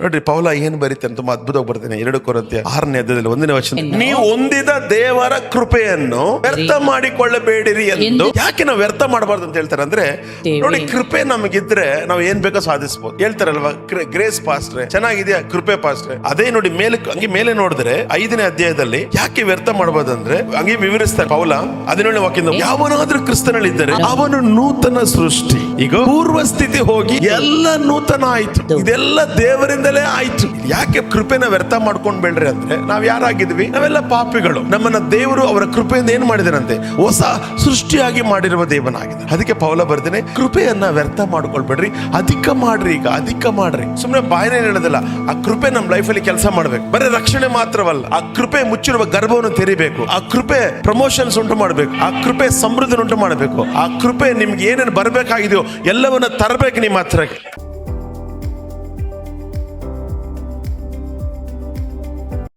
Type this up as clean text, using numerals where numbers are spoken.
ನೋಡ್ರಿ ಪೌಲ ಏನ್ ಬರೀತಾನೆ, ತುಂಬಾ ಅದ್ಭುತವಾಗಿ ಬರ್ತೇನೆ. 2 ಕೊರಿಂಥಿಯ 6ನೇ ಅಧ್ಯಾಯದಲ್ಲಿ 1ನೇ ವಚನ, ನೀವು ಹೊಂದಿದ ದೇವರ ಕೃಪೆಯನ್ನು ವ್ಯರ್ಥ ಮಾಡಿಕೊಳ್ಳಬೇಡಿರಿ ಎಂದು. ಯಾಕೆ ನಾವು ವ್ಯರ್ಥ ಮಾಡಬಾರ್ದು ಅಂತ ಹೇಳ್ತಾರೆ ಅಂದ್ರೆ, ನೋಡಿ ಕೃಪೆ ನಮಗಿದ್ರೆ ನಾವು ಏನ್ ಬೇಕೋ ಸಾಧಿಸಬಹುದು. ಹೇಳ್ತಾರಲ್ವಾ, ಗ್ರೇಸ್ ಪಾಸ್ಟ್ರೆ ಚೆನ್ನಾಗಿದೆಯಾ, ಕೃಪೆ ಪಾಸ್ಟ್ರೆ. ಅದೇ ನೋಡಿ ಮೇಲೆ ನೋಡಿದ್ರೆ 5ನೇ ಅಧ್ಯಾಯದಲ್ಲಿ ಯಾಕೆ ವ್ಯರ್ಥ ಮಾಡಬಾರ್ದು ಅಂದ್ರೆ ಹಂಗೆ ವಿವರಿಸ್ತಾರೆ ಪೌಲ. 17ನೇ ವಾಕ್ಯದಿಂದ, ಯಾವನಾದ್ರೂ ಕ್ರಿಸ್ತನಲ್ಲಿ ಇದ್ದರೆ ಅವನು ನೂತನ ಸೃಷ್ಟಿ, ಈಗ ಪೂರ್ವ ಸ್ಥಿತಿ ಹೋಗಿ ಎಲ್ಲ ನೂತನ ಆಯ್ತು. ಇದೆಲ್ಲ ದೇವರಿಂದಲೇ ಆಯ್ತು. ಯಾಕೆ ಕೃಪೆನ ವ್ಯರ್ಥ ಮಾಡ್ಕೊಂಡ್ ಬೇಡ್ರಿ ಅಂದ್ರೆ, ನಾವ್ ಯಾರಾಗಿದ್ವಿ? ನಾವೆಲ್ಲ ಪಾಪಿಗಳು. ನಮ್ಮನ್ನ ದೇವರು ಅವರ ಕೃಪೆಯಿಂದ ಏನ್ ಮಾಡಿದಾರಂತೆ, ಹೊಸ ಸೃಷ್ಟಿಯಾಗಿ ಮಾಡಿರುವ ದೇವನಾಗಿದೆ. ಅದಕ್ಕೆ ಪೌಲ ಬರ್ದೇನೆ, ಕೃಪೆಯನ್ನ ವ್ಯರ್ಥ ಮಾಡ್ಕೊಳ್ಬೇಡ್ರಿ, ಅಧಿಕ ಮಾಡ್ರಿ. ಈಗ ಅಧಿಕ ಮಾಡ್ರಿ, ಸುಮ್ನೆ ಬಾಯಿನೇ ಹೇಳೋದಿಲ್ಲ. ಆ ಕೃಪೆ ನಮ್ ಲೈಫ್ ಅಲ್ಲಿ ಕೆಲಸ ಮಾಡ್ಬೇಕು. ಬರೀ ರಕ್ಷಣೆ ಮಾತ್ರವಲ್ಲ, ಆ ಕೃಪೆ ಮುಚ್ಚಿರುವ ಗರ್ಭವನ್ನು ತೆರಿಬೇಕು. ಆ ಕೃಪೆ ಪ್ರಮೋಷನ್ಸ್ ಉಂಟು ಮಾಡ್ಬೇಕು. ಆ ಕೃಪೆ ಸಮೃದ್ಧಿ ಉಂಟು ಮಾಡಬೇಕು. ಆ ಕೃಪೆ ನಿಮ್ಗೆ ಏನೇನು ಬರ್ಬೇಕಾಗಿದೆಯೋ ಎಲ್ಲವನ್ನ ತರಬೇಕು ನಿಮ್ಮ ಹತ್ರಕ್ಕೆ.